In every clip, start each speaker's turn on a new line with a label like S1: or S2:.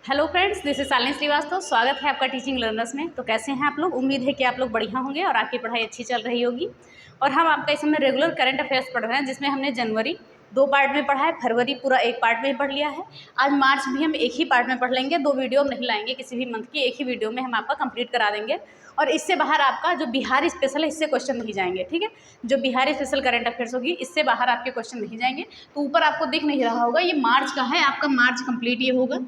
S1: Hello friends, this is Shalini Srivastava. स्वागत है आपका टीचिंग लर्नर्स में। तो कैसे हैं आप लोग? उम्मीद है कि आप लोग बढ़िया होंगे और आपकी पढ़ाई अच्छी चल रही होगी। और हम आपका इस समय रेगुलर करंट अफेयर्स पढ़ रहे हैं, जिसमें हमने जनवरी 2 पार्ट में पढ़ा है, फरवरी पूरा 1 पार्ट में पढ़ लिया है। आज मार्च भी हम 1 ही पार्ट में पढ़ लेंगे, 2 वीडियो हम नहीं लाएंगे किसी भी मंथ की, 1 ही वीडियो में हम आपका कंप्लीट करा देंगे। और इससे बाहर आपका जो बिहार स्पेशल है, इससे क्वेश्चन नहीं जाएंगे, ठीक है। जो बिहार स्पेशल करंट अफेयर्स होगी, इससे बाहर आपके क्वेश्चन नहीं जाएंगे। तो ऊपर आपको दिख नहीं रहा होगा, ये मार्च का है, आपका मार्च कंप्लीट ये होगा,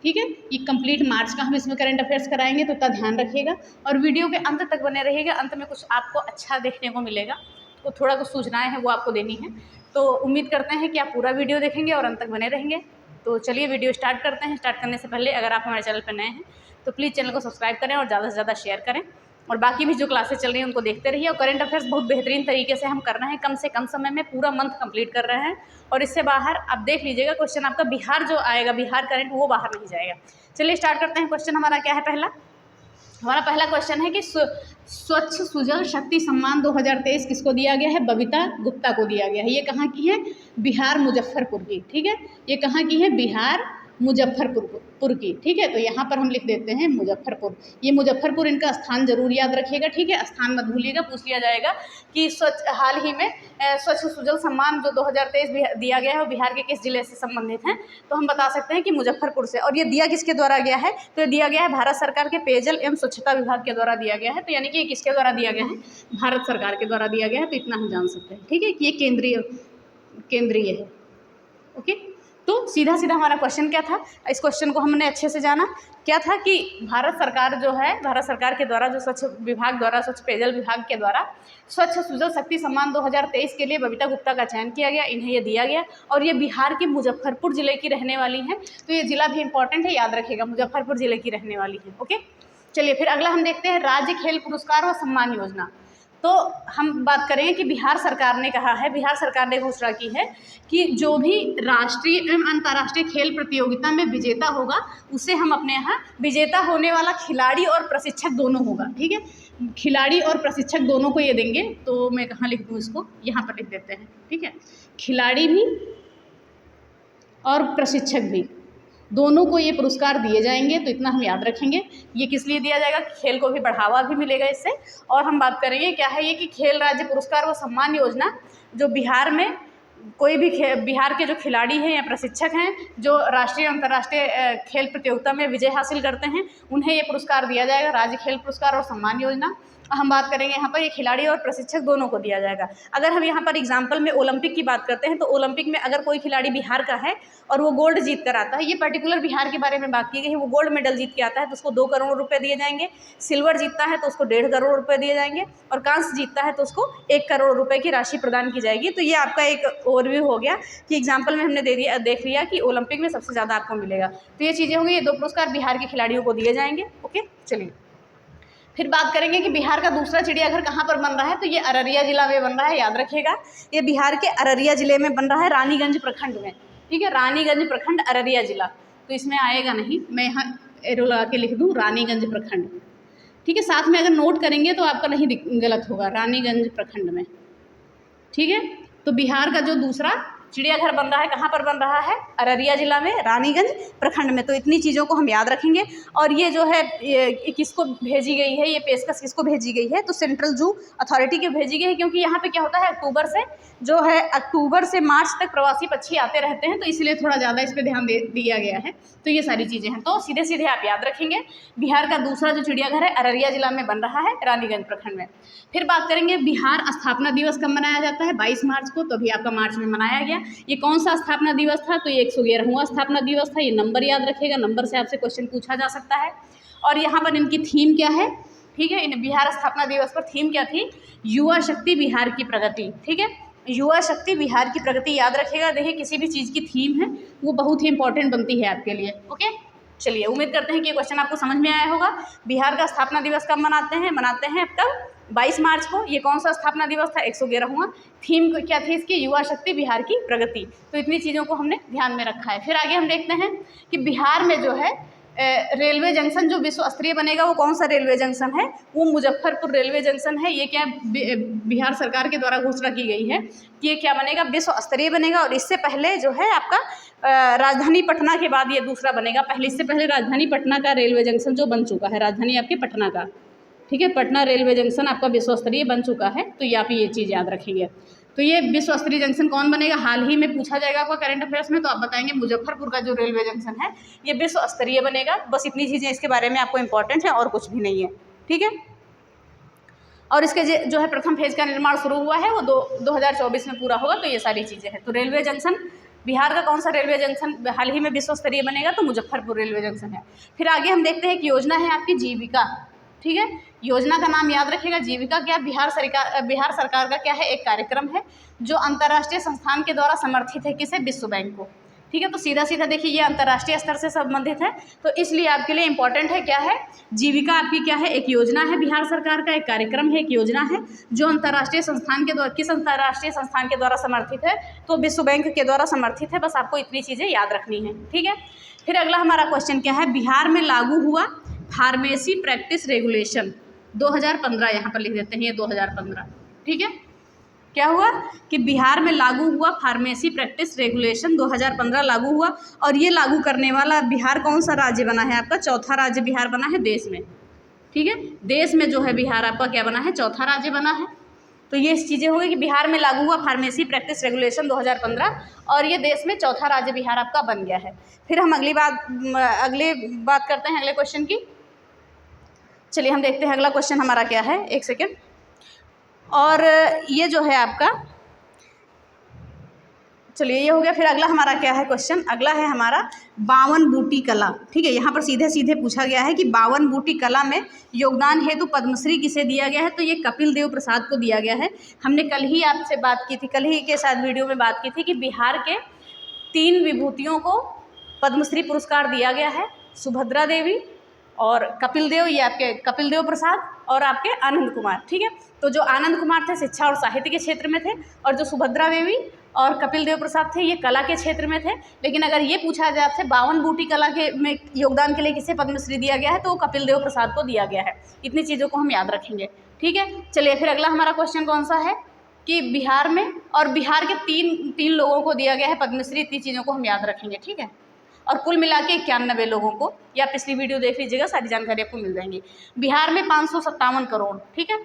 S1: ठीक है। ये कंप्लीट मार्च का हम इसमें करंट अफेयर्स कराएंगे, तो इतना ध्यान रखिएगा और वीडियो के अंत तक बने रहिएगा। अंत में कुछ आपको अच्छा देखने को मिलेगा, तो थोड़ा कुछ सूचनाएं हैं वो आपको देनी है। तो उम्मीद करते हैं कि आप पूरा वीडियो देखेंगे और अंत तक बने रहेंगे। तो चलिए वीडियो स्टार्ट करते हैं। स्टार्ट करने से पहले अगर आप हमारे चैनल पर नए हैं तो प्लीज़ चैनल को सब्सक्राइब करें और ज़्यादा से ज़्यादा शेयर करें। और बाकी भी जो क्लासेस चल रही हैं उनको देखते रहिए। और करंट अफेयर्स बहुत बेहतरीन तरीके से हम कर रहे हैं, कम से कम समय में पूरा मंथ कंप्लीट कर रहे हैं। और इससे बाहर आप देख लीजिएगा, क्वेश्चन आपका बिहार जो आएगा, बिहार करंट, वो बाहर नहीं जाएगा। चलिए स्टार्ट करते हैं। क्वेश्चन हमारा क्या है? हमारा पहला क्वेश्चन है कि स्वच्छ सुजल शक्ति सम्मान 2023 किसको दिया गया है? बबीता गुप्ता को दिया गया है। ये कहाँ की है? बिहार मुजफ्फरपुर की, ठीक है। ये कहाँ की है? बिहार मुजफ्फरपुर की, ठीक है। तो यहाँ पर हम लिख देते हैं मुजफ्फरपुर। ये मुजफ्फरपुर, इनका स्थान जरूर याद रखिएगा, ठीक है। स्थान मत भूलिएगा, पूछ लिया जाएगा कि हाल ही में स्वच्छ सुजल सम्मान जो 2023 दिया गया है वो बिहार के किस जिले से संबंधित हैं? तो हम बता सकते हैं कि मुजफ्फरपुर से। और ये दिया किसके द्वारा गया है? तो ये दिया गया है भारत सरकार के पेयजल एवं स्वच्छता विभाग के द्वारा दिया गया है। तो यानी कि किसके द्वारा दिया गया है? भारत सरकार के द्वारा दिया गया है। तो इतना हम जान सकते हैं, ठीक है, कि ये केंद्रीय है। ओके, तो सीधा सीधा हमारा क्वेश्चन क्या था? इस क्वेश्चन को हमने अच्छे से जाना। क्या था कि भारत सरकार जो है, भारत सरकार के द्वारा जो स्वच्छ विभाग द्वारा, स्वच्छ पेयजल विभाग के द्वारा स्वच्छ सुजल शक्ति सम्मान 2023 के लिए बबीता गुप्ता का चयन किया गया, इन्हें ये दिया गया। और ये बिहार के मुजफ्फरपुर जिले की रहने वाली हैं। तो ये जिला भी इंपॉर्टेंट है, याद रखिएगा, मुजफ्फरपुर जिले की रहने वाली है। ओके, चलिए फिर अगला हम देखते हैं राज्य खेल पुरस्कार व सम्मान योजना। तो हम बात करेंगे कि बिहार सरकार ने कहा है, बिहार सरकार ने घोषणा की है कि जो भी राष्ट्रीय एवं अंतर्राष्ट्रीय खेल प्रतियोगिता में विजेता होगा, उसे हम अपने यहाँ विजेता होने वाला खिलाड़ी और प्रशिक्षक दोनों होगा, ठीक है। खिलाड़ी और प्रशिक्षक दोनों को ये देंगे। तो मैं कहाँ लिख दूँ इसको? यहाँ पर लिख देते हैं, ठीक है। खिलाड़ी भी और प्रशिक्षक भी, दोनों को ये पुरस्कार दिए जाएंगे। तो इतना हम याद रखेंगे। ये किस लिए दिया जाएगा? खेल को भी बढ़ावा भी मिलेगा इससे। और हम बात करेंगे क्या है ये कि खेल राज्य पुरस्कार व सम्मान योजना, जो बिहार में कोई भी बिहार के जो खिलाड़ी हैं या प्रशिक्षक हैं जो राष्ट्रीय अंतर्राष्ट्रीय खेल प्रतियोगिता में विजय हासिल करते हैं, उन्हें ये पुरस्कार दिया जाएगा, राज्य खेल पुरस्कार और सम्मान योजना। हम बात करेंगे यहाँ पर ये खिलाड़ी और प्रशिक्षक दोनों को दिया जाएगा। अगर हम यहाँ पर एग्जाम्पल में ओलंपिक की बात करते हैं, तो ओलंपिक में अगर कोई खिलाड़ी बिहार का है और वो गोल्ड जीत कर आता है, ये पर्टिकुलर बिहार के बारे में बात की गई है, वो गोल्ड मेडल जीत के आता है तो उसको 2 करोड़ रुपये दिए जाएंगे। सिल्वर जीतता है तो उसको 1.5 करोड़ रुपये दिए जाएंगे। और कांस्य जीतता है तो उसको 1 करोड़ रुपये की राशि प्रदान की जाएगी। तो ये आपका एक ओवरव्यू हो गया कि एग्जाम्पल में हमने देख लिया कि ओलंपिक में सबसे ज़्यादा आपको मिलेगा। तो ये चीज़ें होंगी, ये 2 पुरस्कार बिहार के खिलाड़ियों को दिए जाएंगे। ओके, चलिए फिर बात करेंगे कि बिहार का दूसरा चिड़ियाघर कहाँ पर बन रहा है? तो ये अररिया जिला में बन रहा है, याद रखिएगा। ये बिहार के अररिया जिले में बन रहा है, रानीगंज प्रखंड में, ठीक है। रानीगंज प्रखंड, अररिया जिला। तो इसमें आएगा नहीं, मैं यहाँ एरो लगा के लिख दूँ रानीगंज प्रखंड, ठीक है। साथ में अगर नोट करेंगे तो आपका नहीं गलत होगा, रानीगंज प्रखंड में, ठीक है। तो बिहार का जो दूसरा चिड़ियाघर बन रहा है, कहाँ पर बन रहा है? अररिया जिला में, रानीगंज प्रखंड में। तो इतनी चीज़ों को हम याद रखेंगे। और ये जो है ये किसको भेजी गई है, ये पेशकश किसको भेजी गई है? तो सेंट्रल जू अथॉरिटी को भेजी गई है, क्योंकि यहाँ पे क्या होता है, अक्टूबर से मार्च तक प्रवासी पक्षी आते रहते हैं, तो इसलिए थोड़ा ज़्यादा इस पर ध्यान दिया गया है। तो ये सारी चीज़ें हैं, तो सीधे सीधे आप याद रखेंगे। बिहार का दूसरा जो चिड़ियाघर है अररिया जिला में बन रहा है, रानीगंज प्रखंड में। फिर बात करेंगे बिहार स्थापना दिवस कब मनाया जाता है? 22 मार्च को। तो अभी आपका मार्च में मनाया गया। ये कौन सा स्थापना दिवस था? तो ये 111वां स्थापना दिवस था। ये नंबर याद रखिएगा, नंबर से आपसे क्वेश्चन पूछा जा सकता है। और यहाँ पर इनकी थीम क्या है, ठीक है। इन बिहार स्थापना दिवस पर थीम क्या थी? युवा शक्ति बिहार की प्रगति, ठीक है। युवा शक्ति बिहार की प्रगति याद रखिएगा। देखिए, किसी भी चीज़ की थीम है वो बहुत ही इंपॉर्टेंट बनती है आपके लिए। ओके, चलिए उम्मीद करते हैं कि ये क्वेश्चन आपको समझ में आया होगा। बिहार का स्थापना दिवस कब मनाते हैं कब? 22 मार्च को। ये कौन सा स्थापना दिवस था? 111वां। थीम क्या थी इसकी? युवा शक्ति बिहार की प्रगति। तो इतनी चीज़ों को हमने ध्यान में रखा है। फिर आगे हम देखते हैं कि बिहार में जो है रेलवे जंक्शन जो विश्व स्तरीय बनेगा वो कौन सा रेलवे जंक्शन है, वो मुजफ्फरपुर रेलवे जंक्शन है। ये क्या बिहार सरकार के द्वारा घोषणा की गई है कि ये क्या बनेगा, विश्व स्तरीय बनेगा। और इससे पहले जो है आपका राजधानी पटना के बाद ये दूसरा बनेगा। इससे पहले राजधानी पटना का रेलवे जंक्शन जो बन चुका है, राजधानी आपके पटना का, ठीक है, पटना रेलवे जंक्शन आपका विश्व स्तरीय बन चुका है। तो ये आप ये चीज़ याद रखेंगे। तो ये विश्व स्तरीय जंक्शन कौन बनेगा, हाल ही में पूछा जाएगा आपका करंट अफेयर्स में, तो आप बताएंगे मुजफ्फरपुर का जो रेलवे जंक्शन है ये विश्व स्तरीय बनेगा। बस इतनी चीज़ें इसके बारे में आपको इंपॉर्टेंट है और कुछ भी नहीं है, ठीक है। और इसके जो है प्रथम फेज का निर्माण शुरू हुआ है वो 2024 में पूरा होगा। तो ये सारी चीज़ें हैं। तो रेलवे जंक्शन बिहार का कौन सा रेलवे जंक्शन हाल ही में विश्व स्तरीय बनेगा, तो मुजफ्फरपुर रेलवे जंक्शन है। फिर आगे हम देखते हैं एक योजना है आपकी जीविका, ठीक है। योजना का नाम याद रखिएगा, जीविका क्या, बिहार सरकार का क्या है, एक कार्यक्रम है जो अंतर्राष्ट्रीय संस्थान के द्वारा समर्थित है। किसे, विश्व बैंक को, ठीक है। तो सीधा सीधा देखिए ये अंतर्राष्ट्रीय स्तर से संबंधित है, तो इसलिए आपके लिए इंपॉर्टेंट है क्या है, जीविका आपकी क्या है, एक योजना है बिहार सरकार का, एक कार्यक्रम है, एक योजना है जो अंतर्राष्ट्रीय संस्थान के द्वारा, किस अंतर्राष्ट्रीय संस्थान के द्वारा समर्थित है, तो विश्व बैंक के द्वारा समर्थित है। बस आपको इतनी चीज़ें याद रखनी है, ठीक है। फिर अगला हमारा क्वेश्चन क्या है, बिहार में लागू हुआ फार्मेसी प्रैक्टिस रेगुलेशन 2015, यहाँ पर लिख देते हैं ये 2015, ठीक है। क्या हुआ कि बिहार में लागू हुआ फार्मेसी प्रैक्टिस रेगुलेशन 2015 लागू हुआ। और ये लागू करने वाला बिहार कौन सा राज्य बना है आपका, चौथा राज्य बिहार बना है देश में, ठीक है। देश में जो है बिहार आपका क्या बना है, चौथा राज्य बना है। तो ये चीज़ें हो गई कि बिहार में लागू हुआ फार्मेसी प्रैक्टिस रेगुलेशन 2015 और ये देश में चौथा राज्य बिहार आपका बन गया है। फिर हम अगली बात करते हैं अगले क्वेश्चन की। चलिए हम देखते हैं अगला क्वेश्चन हमारा क्या है, एक सेकेंड। और ये जो है आपका, चलिए ये हो गया। फिर अगला हमारा क्या है क्वेश्चन, अगला है हमारा 52 बूटी कला, ठीक है। यहाँ पर सीधे सीधे पूछा गया है कि 52 बूटी कला में योगदान हेतु पद्मश्री किसे दिया गया है, तो ये कपिल देव प्रसाद को दिया गया है। हमने कल ही आपसे बात की थी, कल ही के साथ वीडियो में बात की थी कि बिहार के 3 विभूतियों को पद्मश्री पुरस्कार दिया गया है, सुभद्रा देवी और कपिल देव, ये आपके कपिल देव प्रसाद और आपके आनंद कुमार, ठीक है। तो जो आनंद कुमार थे शिक्षा और साहित्य के क्षेत्र में थे और जो सुभद्रा देवी और कपिल देव प्रसाद थे ये कला के क्षेत्र में थे। लेकिन अगर ये पूछा जाए आपसे 52 बूटी कला के में योगदान के लिए किसे पद्मश्री दिया गया है, तो वो कपिल देव प्रसाद को दिया गया है। इतनी चीज़ों को हम याद रखेंगे, ठीक है। चलिए फिर अगला हमारा क्वेश्चन कौन सा है कि बिहार में, और बिहार के तीन लोगों को दिया गया है पद्मश्री। इतनी चीज़ों को हम याद रखेंगे, ठीक है। और कुल मिला के 91 लोगों को, या पिछली वीडियो देख लीजिएगा, सारी जानकारी आपको मिल जाएंगी। बिहार में 557 करोड़, ठीक है,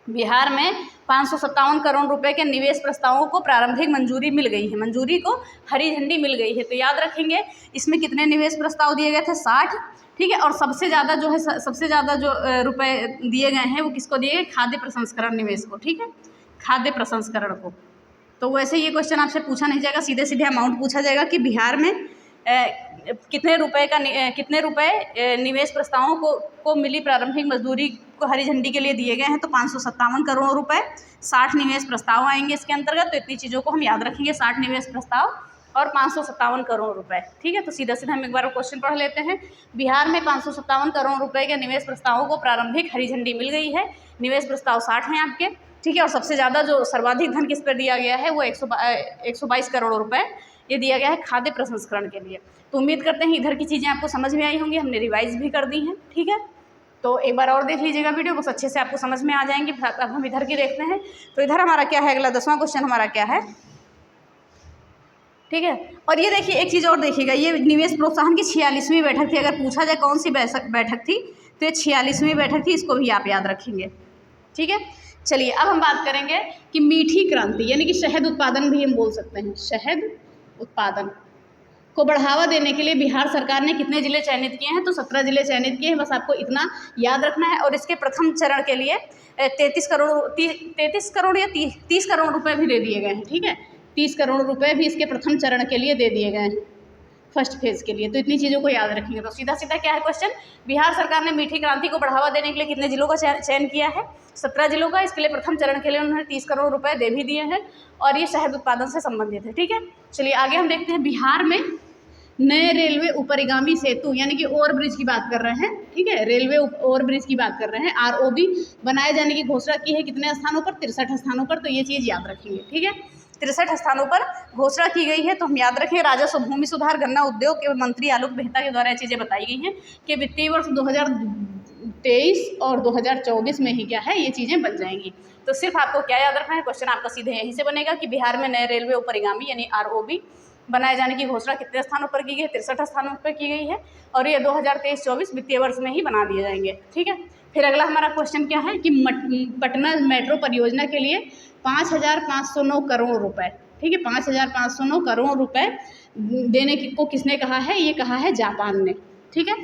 S1: बिहार में 557 करोड़ रुपए के निवेश प्रस्तावों को प्रारंभिक मंजूरी मिल गई है, मंजूरी को हरी झंडी मिल गई है। तो याद रखेंगे इसमें कितने निवेश प्रस्ताव दिए गए थे, 60, ठीक है। और सबसे ज़्यादा जो रुपए दिए गए हैं वो किसको दिए गए, खाद्य प्रसंस्करण निवेश को, ठीक है, खाद्य प्रसंस्करण को। तो वैसे ये क्वेश्चन आपसे पूछा नहीं जाएगा, सीधे सीधे अमाउंट पूछा जाएगा कि बिहार में कितने रुपए निवेश प्रस्तावों को मिली प्रारंभिक मजदूरी को हरी झंडी के लिए दिए गए हैं। तो 557 करोड़ रुपए, 60 निवेश प्रस्ताव आएंगे इसके अंतर्गत। तो इतनी चीज़ों को हम याद रखेंगे, 60 निवेश प्रस्ताव और 557 करोड़ रुपए, ठीक है। तो सीधा सीधा हम एक बार क्वेश्चन पढ़ लेते हैं। बिहार में 557 करोड़ रुपए के निवेश प्रस्तावों को प्रारंभिक हरी झंडी मिल गई है। निवेश प्रस्ताव 60 हैं आपके, ठीक है। और सबसे ज़्यादा जो सर्वाधिक धन किस पर दिया गया है वो 122 करोड़ रुपए ये दिया गया है खाद्य प्रसंस्करण के लिए। तो उम्मीद करते हैं इधर की चीज़ें आपको समझ में आई होंगी, हमने रिवाइज भी कर दी हैं, ठीक है। तो एक बार और देख लीजिएगा वीडियो, बस अच्छे से आपको समझ में आ जाएंगे। अब हम इधर की देखते हैं। तो इधर हमारा क्या है, अगला 10वां क्वेश्चन हमारा क्या है, ठीक है। और ये देखिए एक चीज़ और देखिएगा, ये निवेश प्रोत्साहन की 46वीं बैठक थी। अगर पूछा जाए कौन सी बैठक थी, तो ये 46वीं बैठक थी, इसको भी आप याद रखेंगे, ठीक है। चलिए अब हम बात करेंगे कि मीठी क्रांति यानी कि शहद उत्पादन भी हम बोल सकते हैं, शहद उत्पादन को बढ़ावा देने के लिए बिहार सरकार ने कितने ज़िले चयनित किए हैं, तो 17 ज़िले चयनित किए हैं। बस आपको इतना याद रखना है। और इसके प्रथम चरण के लिए 33 करोड़ या 30 करोड़ रुपए भी दे दिए गए हैं, ठीक है। 30 करोड़ रुपए भी इसके प्रथम चरण के लिए दे दिए गए हैं, फर्स्ट फेज के लिए। तो इतनी चीज़ों को याद रखेंगे। तो सीधा सीधा क्या है क्वेश्चन, बिहार सरकार ने मीठी क्रांति को बढ़ावा देने के लिए कितने जिलों का चयन किया है, 17 जिलों का। इसके लिए प्रथम चरण के लिए उन्होंने 30 करोड़ रुपए दे भी दिए हैं और ये शहद उत्पादन से संबंधित है, ठीक है। चलिए आगे हम देखते हैं। बिहार में नए रेलवे ऊपरिगामी सेतु यानी कि ओवरब्रिज की बात कर रहे हैं, ठीक है, रेलवे ओवरब्रिज की बात कर रहे हैं, ROB बनाए जाने की घोषणा की है। कितने स्थानों पर, 63 स्थानों पर। तो ये चीज़ याद रखेंगे, ठीक है। 63 स्थानों पर घोषणा की गई है। तो हम याद रखें, राजस्व, भूमि सुधार, गन्ना उद्योग के मंत्री आलोक मेहता के द्वारा ये चीज़ें बताई गई हैं कि वित्तीय वर्ष 2023 और 2024 में ही क्या है ये चीज़ें बन जाएंगी। तो सिर्फ आपको क्या याद रखना है, क्वेश्चन आपका सीधे यहीं से बनेगा कि बिहार में नए रेलवे उपरिगामी यानी ROB बनाए जाने की घोषणा कितने स्थानों पर की गई है, 63 स्थानों पर की गई है, और ये 2023-24 वित्तीय वर्ष में ही बना दिए जाएंगे। ठीक है, फिर अगला हमारा क्वेश्चन क्या है कि पटना मेट्रो परियोजना के लिए 5,509 करोड़ रुपए, ठीक है, 5,509 करोड़ रुपए देने को किसने कहा है, ये कहा है जापान ने। ठीक है,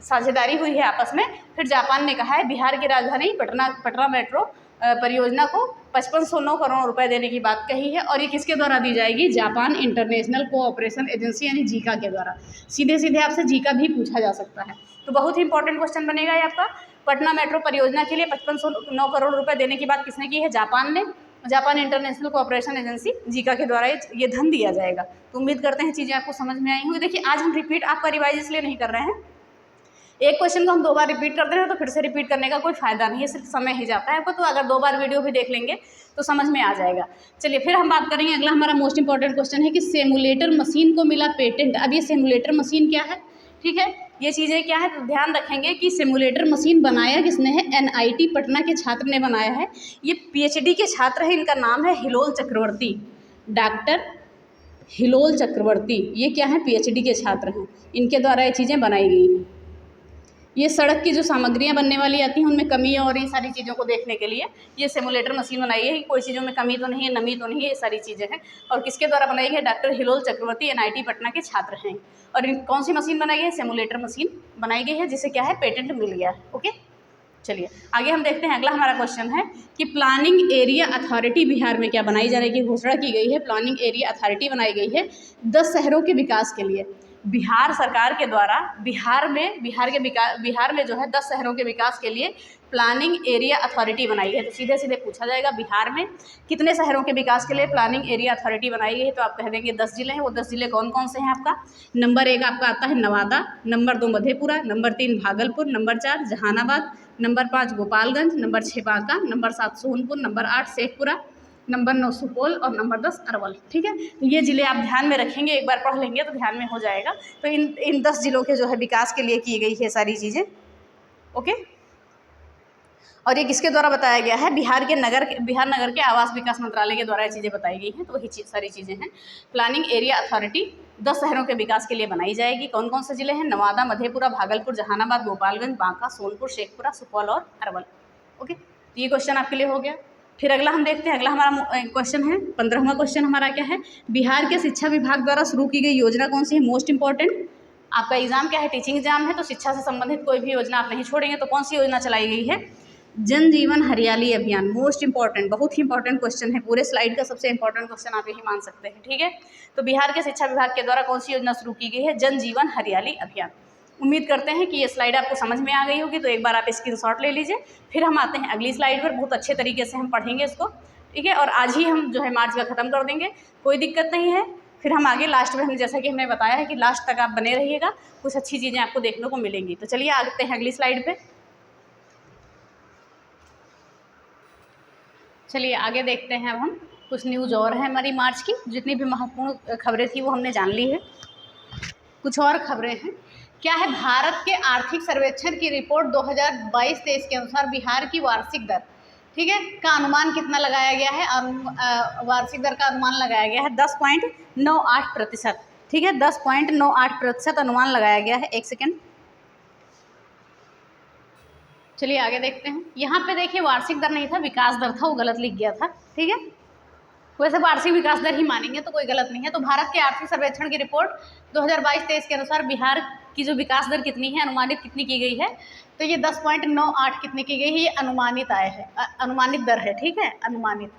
S1: साझेदारी हुई है आपस में। फिर जापान ने कहा है बिहार की राजधानी पटना मेट्रो परियोजना को 5,509 करोड़ रुपए देने की बात कही है, और ये किसके द्वारा दी जाएगी, जापान इंटरनेशनल कोऑपरेशन एजेंसी यानी जीका के द्वारा। सीधे सीधे आपसे जीका भी पूछा जा सकता है, तो बहुत ही इंपॉर्टेंट क्वेश्चन बनेगा ये आपका। पटना मेट्रो परियोजना के लिए 5,509 करोड़ रुपए देने की बात किसने की है, जापान ने। Japan international cooperation agency Zika के द्वारा ये धन दिया जाएगा। तो उम्मीद करते हैं चीज़ें आपको समझ में आई होंगी। देखिए, आज हम रिपीट आपका रिवाइज इसलिए नहीं कर रहे हैं, एक क्वेश्चन को हम 2 बार रिपीट करते हैं तो फिर से रिपीट करने का कोई फायदा नहीं है, सिर्फ समय ही जाता है आपको। तो अगर 2 बार वीडियो भी देख लेंगे तो समझ में आ जाएगा। चलिए फिर हम बात करेंगे, अगला हमारा मोस्ट इंपॉर्टेंट क्वेश्चन है कि सिमुलेटर मशीन को मिला पेटेंट। अब ये सिमुलेटर मशीन क्या है, ठीक है, ये चीज़ें क्या है, तो ध्यान रखेंगे कि सिमुलेटर मशीन बनाया किसने है, NIT पटना के छात्र ने बनाया है। ये PhD के छात्र हैं, इनका नाम है हिलोल चक्रवर्ती, डॉक्टर हिलोल चक्रवर्ती। ये क्या है, PhD के छात्र हैं, इनके द्वारा ये चीज़ें बनाई गई हैं। ये सड़क की जो सामग्रियां बनने वाली आती हैं उनमें कमी और ये सारी चीज़ों को देखने के लिए ये सिमुलेटर मशीन बनाई है कि कोई चीज़ों में कमी तो नहीं है, नमी तो नहीं है, ये सारी चीज़ें हैं। और किसके द्वारा बनाई है, डॉक्टर हिलोल चक्रवर्ती NIT पटना के छात्र हैं। और कौन सी मशीन बनाई है, सिमुलेटर मशीन बनाई गई है, जिसे क्या है, पेटेंट मिल गया है। ओके, चलिए आगे हम देखते हैं। अगला हमारा क्वेश्चन है कि प्लानिंग एरिया अथॉरिटी बिहार में क्या बनाई जाने की घोषणा की गई है। प्लानिंग एरिया अथॉरिटी बनाई गई है 10 शहरों के विकास के लिए। बिहार सरकार के द्वारा बिहार में जो है 10 शहरों के विकास के लिए प्लानिंग एरिया अथॉरिटी बनाई है। तो सीधे सीधे पूछा जाएगा बिहार में कितने शहरों के विकास के लिए प्लानिंग एरिया अथॉरिटी बनाई गई है, तो आप कह देंगे 10 जिले हैं। वो 10 जिले कौन कौन से हैं आपका, नंबर 1 आपका आता है Nawada, number 2 Madhepura, number 3 Bhagalpur, number 4 Jehanabad, number 5 Gopalganj, number 6 Banka, number 7 Sonpur, number 8 Sheikhpura, number 9 Supaul और नंबर 10 अरवल। ठीक है, तो ये ज़िले आप ध्यान में रखेंगे, एक बार पढ़ लेंगे तो ध्यान में हो जाएगा। तो इन 10 जिलों के जो है विकास के लिए की गई है सारी चीज़ें। ओके, और ये किसके द्वारा बताया गया है, बिहार नगर के आवास विकास मंत्रालय के द्वारा ये चीज़ें बताई गई हैं। तो वही सारी चीज़ें हैं। प्लानिंग एरिया अथॉरिटी 10 शहरों के विकास के लिए बनाई जाएगी। कौन कौन से जिले हैं, नवादा, मधेपुरा, भागलपुर, जहानाबाद, गोपालगंज, बांका, सोनपुर, शेखपुरा, सुपौल और अरवल। ओके, तो ये क्वेश्चन आपके लिए हो गया। फिर अगला हम देखते हैं, अगला हमारा क्वेश्चन है 15वां क्वेश्चन हमारा क्या है, बिहार के शिक्षा विभाग द्वारा शुरू की गई योजना कौन सी है। मोस्ट इंपॉर्टेंट, आपका एग्जाम क्या है, टीचिंग एग्जाम है, तो शिक्षा से संबंधित कोई भी योजना आप नहीं छोड़ेंगे। तो कौन सी योजना चलाई गई है, जन जीवन हरियाली अभियान। मोस्ट इंपॉर्टेंट, बहुत ही इंपॉर्टेंट क्वेश्चन है, पूरे स्लाइड का सबसे इंपॉर्टेंट क्वेश्चन आप यही मान सकते हैं। ठीक है, तो बिहार के शिक्षा विभाग के द्वारा कौन सी योजना शुरू की गई है, जन जीवन हरियाली अभियान। उम्मीद करते हैं कि ये स्लाइड आपको समझ में आ गई होगी। तो एक बार आप स्क्रीनशॉट ले लीजिए। फिर हम आते हैं अगली स्लाइड पर, बहुत अच्छे तरीके से हम पढ़ेंगे इसको। ठीक है, और आज ही हम जो है मार्च का ख़त्म कर देंगे, कोई दिक्कत नहीं है। फिर हम आगे लास्ट में, हम जैसा कि हमने बताया है कि लास्ट तक आप बने रहिएगा, कुछ अच्छी चीज़ें आपको देखने को मिलेंगी। तो चलिए आते हैं अगली स्लाइड पे। चलिए आगे देखते हैं। अब हम कुछ न्यूज़ और है हमारी मार्च की, जितनी भी महत्वपूर्ण खबरें थी वो हमने जान ली है। कुछ और खबरें हैं, क्या है, भारत के आर्थिक सर्वेक्षण की रिपोर्ट 2022-23 के अनुसार बिहार की वार्षिक दर, ठीक है, का अनुमान कितना लगाया गया है, और वार्षिक दर का अनुमान लगाया गया है 10.98%। ठीक है, 10.98% अनुमान लगाया गया है। एक सेकेंड, चलिए आगे देखते हैं। यहाँ पे देखिए वार्षिक दर नहीं था, विकास दर था, वो गलत लिख गया था। ठीक है, वैसे वार्षिक विकास दर ही मानेंगे तो कोई गलत नहीं है। तो भारत के आर्थिक सर्वेक्षण की रिपोर्ट 2022-23 के अनुसार बिहार की जो विकास दर कितनी है, अनुमानित कितनी की गई है, तो ये 10.98 कितनी की गई है, ये अनुमानित आय है, अनुमानित दर है। ठीक है, अनुमानित।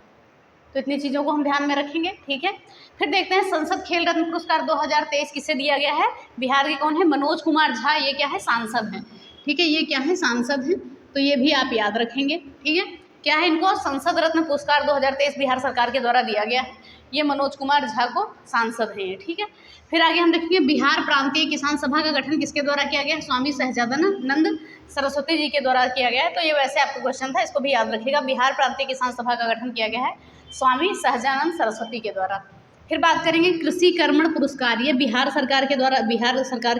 S1: तो इतनी चीज़ों को हम ध्यान में रखेंगे। ठीक है, फिर देखते हैं संसद खेल रत्न पुरस्कार 2023 किसे दिया गया है। बिहार के कौन है, मनोज कुमार झा, ये क्या है, सांसद हैं। ठीक है, ये क्या है, सांसद हैं, तो ये भी आप याद रखेंगे। ठीक है, क्या है, इनको संसद रत्न पुरस्कार 2023 बिहार सरकार के द्वारा दिया गया है। ये मनोज कुमार झा को सांसद हैं ये। ठीक है, फिर आगे हम देखेंगे बिहार प्रांतीय किसान सभा का गठन किसके द्वारा किया गया है, स्वामी सहजानंद सरस्वती जी के द्वारा किया गया है। तो ये वैसे आपका क्वेश्चन था, इसको भी याद रखिएगा। बिहार प्रांतीय किसान सभा का गठन किया गया है स्वामी सहजानंद सरस्वती के द्वारा। फिर बात करेंगे कृषि कर्मण पुरस्कार, ये बिहार सरकार के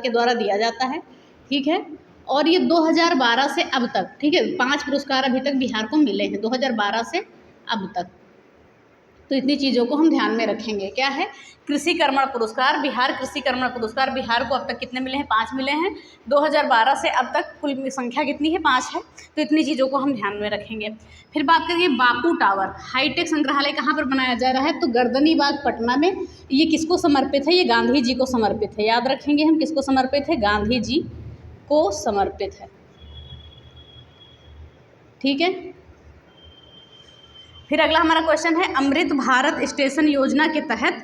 S1: द्वारा दिया जाता है, ठीक है। और ये 2012 से अब तक, ठीक है, 5 पुरस्कार अभी तक बिहार को मिले हैं 2012 से अब तक। तो इतनी चीज़ों को हम ध्यान में रखेंगे। क्या है? कृषि कर्मण पुरस्कार, बिहार कृषि कर्मण पुरस्कार बिहार को अब तक कितने मिले हैं? 5 मिले हैं। 2012 से अब तक कुल संख्या कितनी है? 5 है। तो इतनी चीज़ों को हम ध्यान में रखेंगे। फिर बात करेंगे बापू टावर, हाईटेक संग्रहालय कहाँ पर बनाया जा रहा है? तो गर्दनीबाग पटना में। ये किसको समर्पित है? ये गांधी जी को समर्पित है। याद रखेंगे हम, किसको समर्पित है? गांधी जी को समर्पित है, ठीक है। फिर अगला हमारा क्वेश्चन है, अमृत भारत स्टेशन योजना के तहत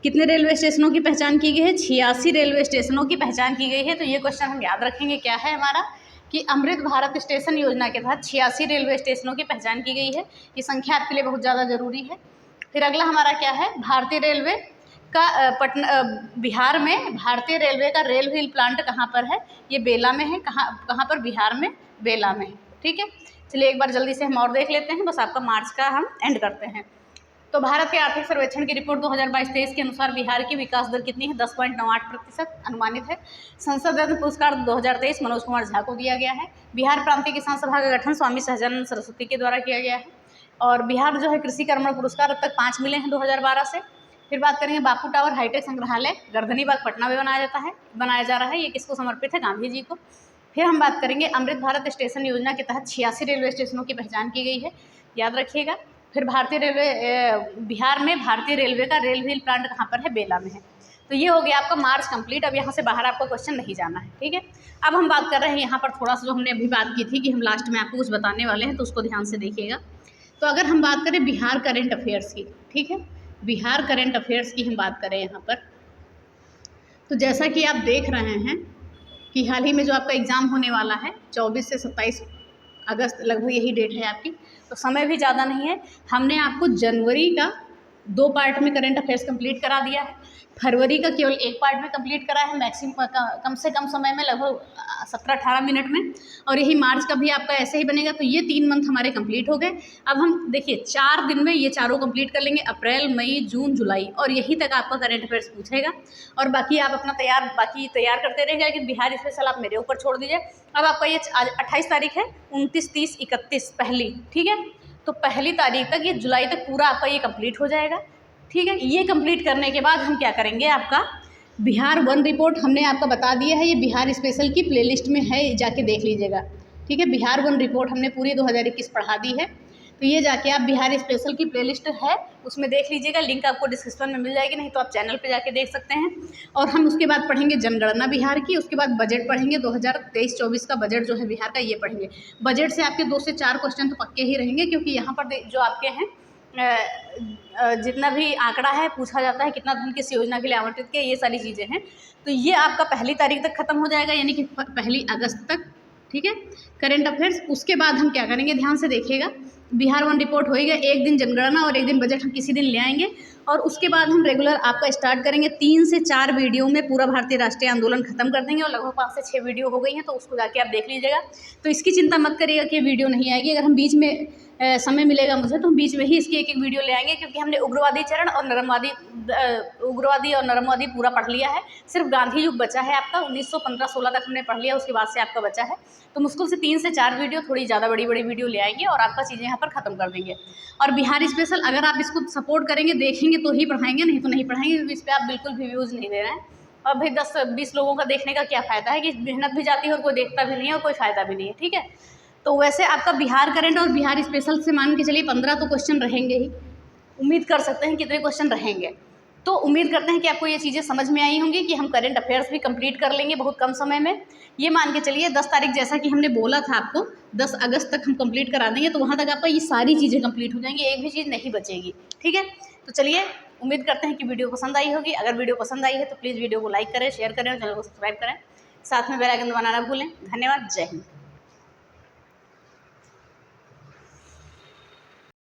S1: कितने रेलवे स्टेशनों की पहचान की गई है? 86 रेलवे स्टेशनों की पहचान की गई है। तो ये क्वेश्चन हम याद रखेंगे। क्या है हमारा? कि अमृत भारत स्टेशन योजना के तहत 86 रेलवे स्टेशनों की पहचान की गई है। ये संख्या आपके लिए बहुत ज़्यादा जरूरी है। फिर अगला हमारा क्या है? भारतीय रेलवे का बिहार में भारतीय रेलवे का रेल व्हील प्लांट कहाँ पर है? ये बेला में है। कहाँ पर? बिहार में बेला में है, ठीक है। चलिए एक बार जल्दी से हम और देख लेते हैं, बस आपका मार्च का हम एंड करते हैं। तो भारत के आर्थिक सर्वेक्षण की रिपोर्ट 2022-23 के अनुसार बिहार की विकास दर कितनी है? 10.98% अनुमानित है। संसद रत्न पुरस्कार 2023 मनोज कुमार झा को दिया गया है। बिहार प्रांतीय किसान सभा का गठन स्वामी सहजानंद सरस्वती के द्वारा किया गया है। और बिहार जो है कृषि कर्मण पुरस्कार अब तक 5 मिले हैं 2012 से। फिर बात करेंगे बापू टावर हाईटेक संग्रहालय गर्दनीबाग पटना में बनाया जा रहा है। ये किसको समर्पित है? गांधी जी को। फिर हम बात करेंगे अमृत भारत स्टेशन योजना के तहत 86 रेलवे स्टेशनों की पहचान की गई है, याद रखिएगा। फिर बिहार में भारतीय रेलवे का रेल व्हील प्लांट कहाँ पर है? बेला में है। तो ये हो गया आपका मार्च कंप्लीट। अब यहाँ से बाहर आपको क्वेश्चन नहीं जाना है, ठीक है। अब हम बात कर रहे हैं यहाँ पर थोड़ा सा जो हमने अभी बात की थी कि हम लास्ट में आपको कुछ बताने वाले हैं, तो उसको ध्यान से देखिएगा। तो अगर हम बात करें बिहार करंट अफेयर्स की, ठीक है, बिहार करंट अफेयर्स की हम बात करें यहाँ पर, तो जैसा कि आप देख रहे हैं कि हाल ही में जो आपका एग्ज़ाम होने वाला है 24 से 27 अगस्त, लगभग यही डेट है आपकी, तो समय भी ज़्यादा नहीं है। हमने आपको जनवरी का 2 पार्ट में करंट अफेयर्स कंप्लीट करा दिया है, फरवरी का केवल 1 पार्ट में कंप्लीट करा है, मैक्सिमम कम से कम समय में, लगभग 17-18 मिनट में। और यही मार्च का भी आपका ऐसे ही बनेगा। तो ये 3 मंथ हमारे कंप्लीट हो गए। अब हम देखिए 4 दिन में ये चारों कंप्लीट कर लेंगे, अप्रैल, मई, जून, जुलाई, और यहीं तक आपका करंट अफेयर्स पूछेगा। और बाकी आप अपना तैयार करते रहिएगा, लेकिन बिहार स्पेशल आप मेरे ऊपर छोड़ दीजिए। अब आपका ये आज 28 तारीख है, 29, 30, 31 पहली, ठीक है। तो पहली तारीख तक, ये जुलाई तक पूरा आपका ये कंप्लीट हो जाएगा, ठीक है। ये कंप्लीट करने के बाद हम क्या करेंगे, आपका बिहार 1 रिपोर्ट हमने आपका बता दिया है, ये बिहार स्पेशल की प्लेलिस्ट में है, जाके देख लीजिएगा, ठीक है। बिहार 1 रिपोर्ट हमने पूरी 2021 पढ़ा दी है, तो ये जाके आप बिहार स्पेशल की प्लेलिस्ट है उसमें देख लीजिएगा। लिंक आपको डिस्क्रिप्शन में मिल जाएगी, नहीं तो आप चैनल पे जाके देख सकते हैं। और हम उसके बाद पढ़ेंगे जनगणना बिहार की, उसके बाद बजट पढ़ेंगे 2023-24 का बजट जो है बिहार का, ये पढ़ेंगे। बजट से आपके 2 से 4 क्वेश्चन तो पक्के ही रहेंगे, क्योंकि यहाँ पर जो आपके हैं जितना भी आंकड़ा है पूछा जाता है, कितना धन किस योजना के लिए आवंटित किया, ये सारी चीज़ें हैं। तो ये आपका पहली तारीख तक खत्म हो जाएगा, यानी कि 1 अगस्त तक, ठीक है, करंट अफेयर्स। उसके बाद हम क्या करेंगे, ध्यान से देखिएगा, बिहार 1 रिपोर्ट होएगा, एक दिन जनगणना और एक दिन बजट हम किसी दिन ले आएंगे। और उसके बाद हम रेगुलर आपका स्टार्ट करेंगे 3 से 4 वीडियो में पूरा भारतीय राष्ट्रीय आंदोलन खत्म कर देंगे, और लगभग 5 से 6 वीडियो हो गई हैं, तो उसको जाके आप देख लीजिएगा। तो इसकी चिंता मत करिएगा कि वीडियो नहीं आएगी। अगर हम बीच में समय मिलेगा मुझे, तो हम बीच में ही इसकी एक वीडियो ले आएंगे, क्योंकि हमने उग्रवादी चरण और नरमवादी पूरा पढ़ लिया है। सिर्फ गांधी युग बचा है आपका, 1915-16 तक हमने पढ़ लिया, उसके बाद से आपका बचा है। तो मुश्किल से 3 से 4 वीडियो, थोड़ी ज़्यादा बड़ी वीडियो ले आएंगे और आपका चीज़ें यहाँ पर ख़त्म कर देंगे। और बिहार स्पेशल अगर आप इसको सपोर्ट करेंगे, देखेंगे तो ही पढ़ाएंगे, नहीं तो नहीं पढ़ाएंगे, क्योंकि इस पर आप बिल्कुल भी व्यूज़ नहीं दे रहे हैं। और भाई 10-20 लोगों का देखने का क्या फ़ायदा है, कि मेहनत भी जाती है और कोई देखता भी नहीं है और कोई फ़ायदा भी नहीं है, ठीक है। तो वैसे आपका बिहार करंट और बिहार स्पेशल से मान के चलिए 15 तो क्वेश्चन रहेंगे ही, उम्मीद कर सकते हैं कितने क्वेश्चन रहेंगे। तो उम्मीद करते हैं कि आपको ये चीज़ें समझ में आई होंगी कि हम करंट अफेयर्स भी कंप्लीट कर लेंगे बहुत कम समय में। ये मान के चलिए 10 तारीख, जैसा कि हमने बोला था आपको, 10 अगस्त तक हम कंप्लीट करा देंगे, तो वहाँ तक आपका ये सारी चीज़ें कंप्लीट हो जाएंगी, एक भी चीज़ नहीं बचेगी, ठीक है। तो चलिए, उम्मीद करते हैं कि वीडियो पसंद आई होगी। अगर वीडियो पसंद आई है तो प्लीज़ वीडियो को लाइक करें, शेयर करें और चैनल को सब्सक्राइब करें, साथ में बेल आइकन दबाना ना भूलें। धन्यवाद, जय हिंद।